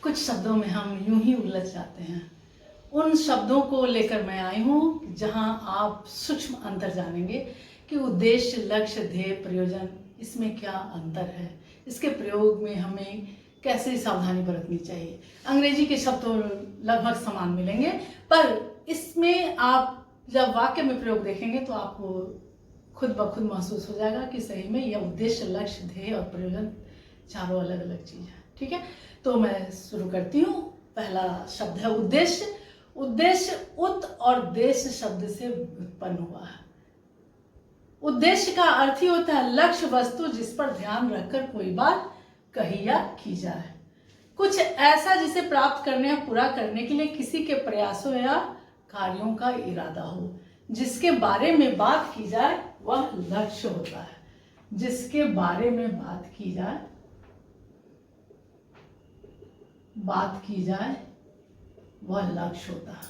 कुछ शब्दों में हम यूं ही उलझ जाते हैं। उन शब्दों को लेकर मैं आई हूँ जहाँ आप सूक्ष्म अंतर जानेंगे कि उद्देश्य, लक्ष्य, ध्येय, प्रयोजन, इसमें क्या अंतर है, इसके प्रयोग में हमें कैसे सावधानी बरतनी चाहिए। अंग्रेजी के शब्द तो लगभग समान मिलेंगे, पर इसमें आप जब वाक्य में प्रयोग देखेंगे तो आपको खुद ब खुद महसूस हो जाएगा कि सही में यह उद्देश्य, लक्ष्य, ध्येय और प्रयोजन चारों अलग अलग चीज है। ठीक है, तो मैं शुरू करती हूँ। पहला शब्द है उद्देश्य। उद्देश्य उत और देश शब्द से उत्पन्न हुआ है। उद्देश्य का अर्थ ही होता है लक्ष्य वस्तु जिस पर ध्यान रखकर कोई बात कही या की जाए, कुछ ऐसा जिसे प्राप्त करने या पूरा करने के लिए किसी के प्रयासों या कार्यों का इरादा हो। जिसके बारे में बात की जाए वह लक्ष्य होता है। जिसके बारे में बात की जाए वह लक्ष्य होता है।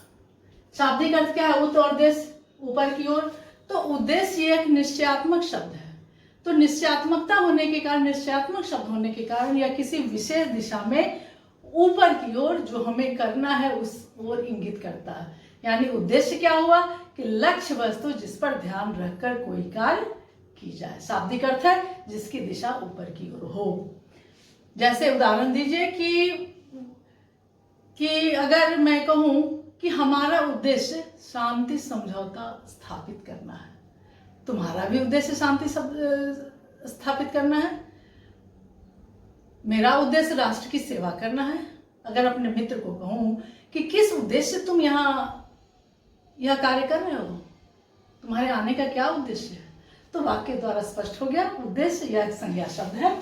शाब्दिक अर्थ क्या है? उत और देश, ऊपर की ओर। तो उद्देश्य एक निश्चयात्मक शब्द है। तो निश्चयात्मकता होने के कारण, निश्चयात्मक शब्द होने के कारण या किसी विशेष दिशा में ऊपर की ओर जो हमें करना है उस ओर इंगित करता है। यानी उद्देश्य क्या हुआ कि लक्ष्य वस्तु जिस पर ध्यान रखकर कोई कार्य की जाए। शाब्दिक अर्थ है जिसकी दिशा ऊपर की ओर हो। जैसे उदाहरण दीजिए कि अगर मैं कहूं कि हमारा उद्देश्य शांति समझौता स्थापित करना है, तुम्हारा भी उद्देश्य शांति स्थापित करना है, मेरा उद्देश्य राष्ट्र की सेवा करना है। अगर अपने मित्र को कहूं कि किस उद्देश्य से तुम यह कार्य कर रहे हो, तुम्हारे आने का क्या उद्देश्य है, तो वाक्य द्वारा स्पष्ट हो गया। उद्देश्य यह एक संज्ञा शब्द है,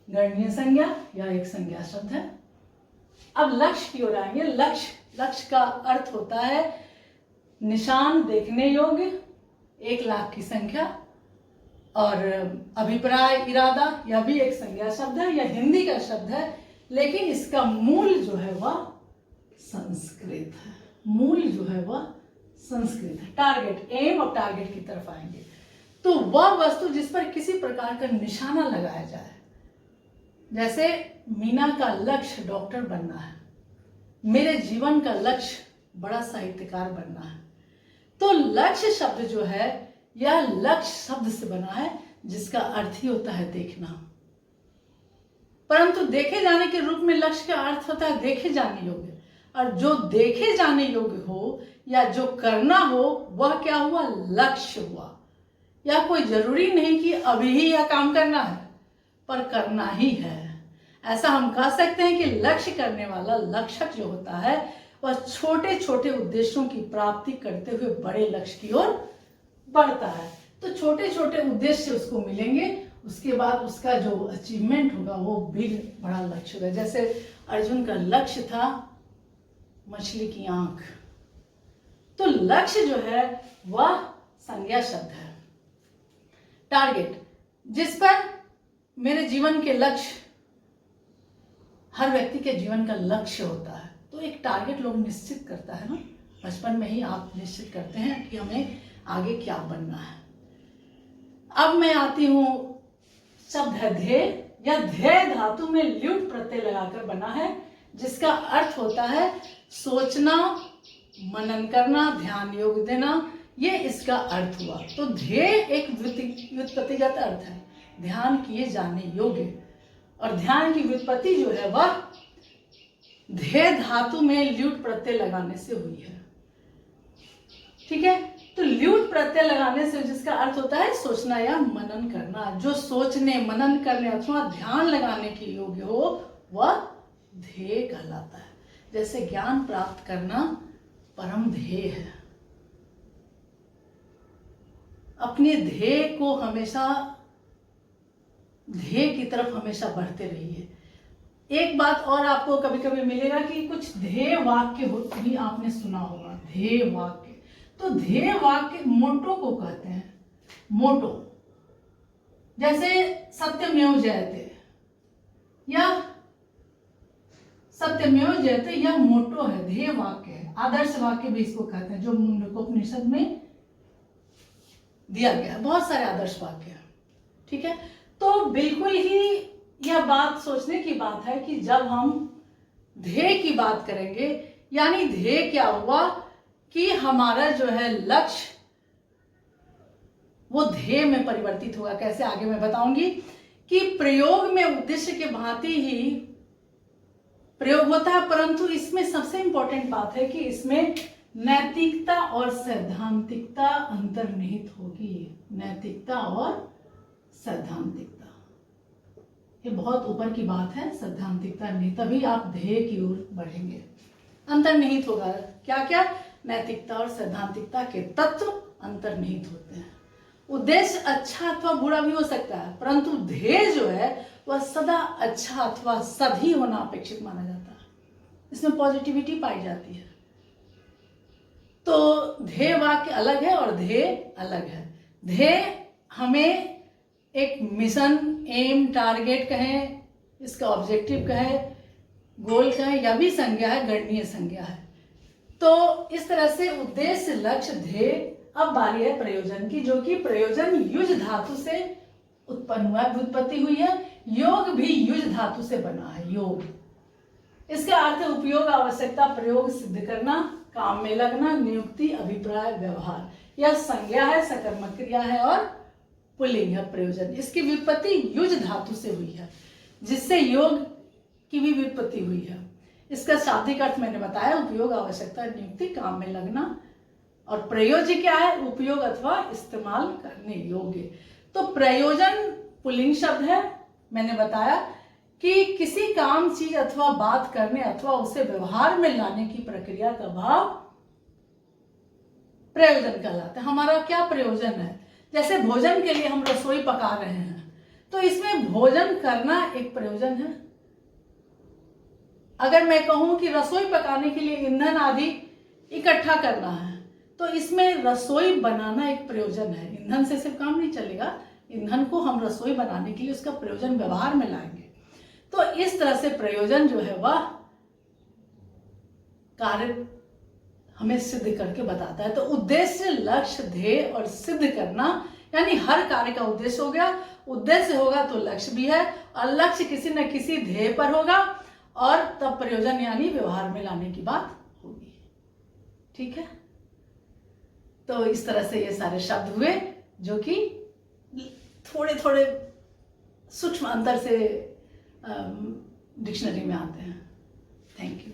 गणनीय संज्ञा, यह एक संज्ञा शब्द है। अब लक्ष्य की ओर आएंगे। लक्ष्य का अर्थ होता है निशान देखने योग्य, 1,00,000 की संख्या। और अभिप्राय, इरादा, यह भी एक संज्ञा शब्द है, यह हिंदी का शब्द है, लेकिन इसका मूल जो है वह संस्कृत है। मूल जो है वह संस्कृत है। टारगेट, एम और टारगेट की तरफ आएंगे। तो वह वस्तु जिस पर किसी प्रकार का निशाना लगाया जाए। जैसे मीना का लक्ष्य डॉक्टर बनना है, मेरे जीवन का लक्ष्य बड़ा साहित्यकार बनना है। तो लक्ष्य शब्द जो है यह लक्ष्य शब्द से बना है, जिसका अर्थ ही होता है देखना। परंतु देखे जाने के रूप में लक्ष्य का अर्थ होता है देखे जाने योग्य। और जो देखे जाने योग्य हो या जो करना हो वह क्या हुआ? लक्ष्य हुआ। यह कोई जरूरी नहीं कि अभी ही यह काम करना है, पर करना ही है। ऐसा हम कह सकते हैं कि लक्ष्य करने वाला, लक्षक जो होता है, वह छोटे छोटे उद्देश्यों की प्राप्ति करते हुए बड़े लक्ष्य की ओर बढ़ता है। तो छोटे छोटे उद्देश्य उसको मिलेंगे, उसके बाद उसका जो अचीवमेंट होगा वो बिग बड़ा लक्ष्य होगा। जैसे अर्जुन का लक्ष्य था मछली की आंख। तो लक्ष्य जो है वह संज्ञा शब्द है। टारगेट, जिस पर मेरे जीवन के लक्ष्य, हर व्यक्ति के जीवन का लक्ष्य होता है। तो एक टारगेट लोग निश्चित करता है ना, बचपन में ही आप निश्चित करते हैं कि हमें आगे क्या बनना है। अब मैं आती हूं, शब्द है ध्येय। यह ध्येय धातु में ल्युट प्रत्यय लगाकर बना है, जिसका अर्थ होता है सोचना, मनन करना, ध्यान योग देना। ये इसका अर्थ हुआ। तो ध्येय एक व्युत्पत्तिगत अर्थ है, ध्यान किए जाने योग्य। और ध्यान की व्युत्पत्ति जो है वह ध्येय धातु में ल्युट प्रत्यय लगाने से हुई है। ठीक है, तो ल्युट प्रत्यय लगाने से जिसका अर्थ होता है सोचना या मनन करना। जो सोचने, मनन करने अथवा ध्यान लगाने के योग्य हो वह ध्येय कहलाता है। जैसे ज्ञान प्राप्त करना परम ध्येय है। अपने ध्येय को हमेशा, ध्येय की तरफ हमेशा बढ़ते रहिए। एक बात और आपको कभी कभी मिलेगा कि कुछ ध्येय वाक्य भी आपने सुना होगा। ध्येय वाक्य, तो ध्येय वाक्य मोटो को कहते हैं। मोटो, जैसे सत्यमेव जयते, या सत्यमेव जयते, यह मोटो है, ध्येय वाक्य है। आदर्श वाक्य भी इसको कहते हैं, जो मुंडकोपनिषद में दिया गया है। बहुत सारे आदर्श वाक्य हैं। ठीक है, तो बिल्कुल ही यह बात सोचने की बात है कि जब हम ध्येय की बात करेंगे, यानी ध्येय क्या हुआ कि हमारा जो है लक्ष्य वो ध्येय में परिवर्तित होगा। कैसे, आगे मैं बताऊंगी कि प्रयोग में उद्देश्य के भांति ही प्रयोग होता है, परंतु इसमें सबसे इंपॉर्टेंट बात है कि इसमें नैतिकता और सैद्धांतिकता अंतर्निहित होगी। नैतिकता और सैद्धांतिकता, ये बहुत ऊपर की बात है। सैद्धांतिकता नहीं, तभी आप ध्येय की ओर बढ़ेंगे। अंतर्निहित होगा क्या क्या? नैतिकता और सैद्धांतिकता के तत्व अंतर्निहित होते हैं। उद्देश्य अच्छा अथवा बुरा भी हो सकता है, परंतु ध्येय जो है वह सदा अच्छा अथवा सही होना अपेक्षित माना जाता है। इसमें पॉजिटिविटी पाई जाती है। तो ध्येय वाक्य अलग है और ध्येय अलग है। ध्येय हमें एक मिशन, एम, टारगेट कहें, इसका ऑब्जेक्टिव कहें, गोल कहें, या भी संज्ञा है, गणनीय संज्ञा है। तो इस तरह से उद्देश्य, लक्ष्य, ध्येय। अब बारी है प्रयोजन की, जो कि प्रयोजन युज धातु से उत्पन्न हुआ, व्युत्पत्ति हुई है। योग भी युज धातु से बना है, योग। इसका अर्थ है उपयोग, आवश्यकता, प्रयोग, सिद्ध करना, काम में लगना, नियुक्ति, अभिप्राय, व्यवहार। यह संज्ञा है, सकर्मक क्रिया है और पुल्लिंग है प्रयोजन। इसकी व्युत्पत्ति युज धातु से हुई है, जिससे योग की भी व्युत्पत्ति हुई है। इसका शाब्दिक अर्थ मैंने बताया, उपयोग, आवश्यकता, नियुक्ति, काम में लगना। और प्रयोज्य क्या है? उपयोग अथवा इस्तेमाल करने योग्य। तो प्रयोजन पुल्लिंग शब्द है। मैंने बताया कि किसी काम, चीज अथवा बात करने अथवा उसे व्यवहार में लाने की प्रक्रिया का भाव प्रयोजन कहलाता है। हमारा क्या प्रयोजन है? जैसे भोजन के लिए हम रसोई पका रहे हैं, तो इसमें भोजन करना एक प्रयोजन है। अगर मैं कहूं कि रसोई पकाने के लिए ईंधन आदि इकट्ठा करना है, तो इसमें रसोई बनाना एक प्रयोजन है। ईंधन से सिर्फ काम नहीं चलेगा, ईंधन को हम रसोई बनाने के लिए उसका प्रयोजन व्यवहार में लाएंगे। तो इस तरह से प्रयोजन जो है वह कार्य हमें सिद्ध करके बताता है। तो उद्देश्य, लक्ष्य, ध्येय और सिद्ध करना, यानी हर कार्य का उद्देश्य हो गया। उद्देश्य होगा तो लक्ष्य भी है, और लक्ष्य किसी न किसी ध्येय पर होगा, और तब प्रयोजन यानी व्यवहार में लाने की बात होगी। ठीक है, तो इस तरह से ये सारे शब्द हुए जो कि थोड़े थोड़े सूक्ष्म अंतर से डिक्शनरी में आते हैं। Thank you.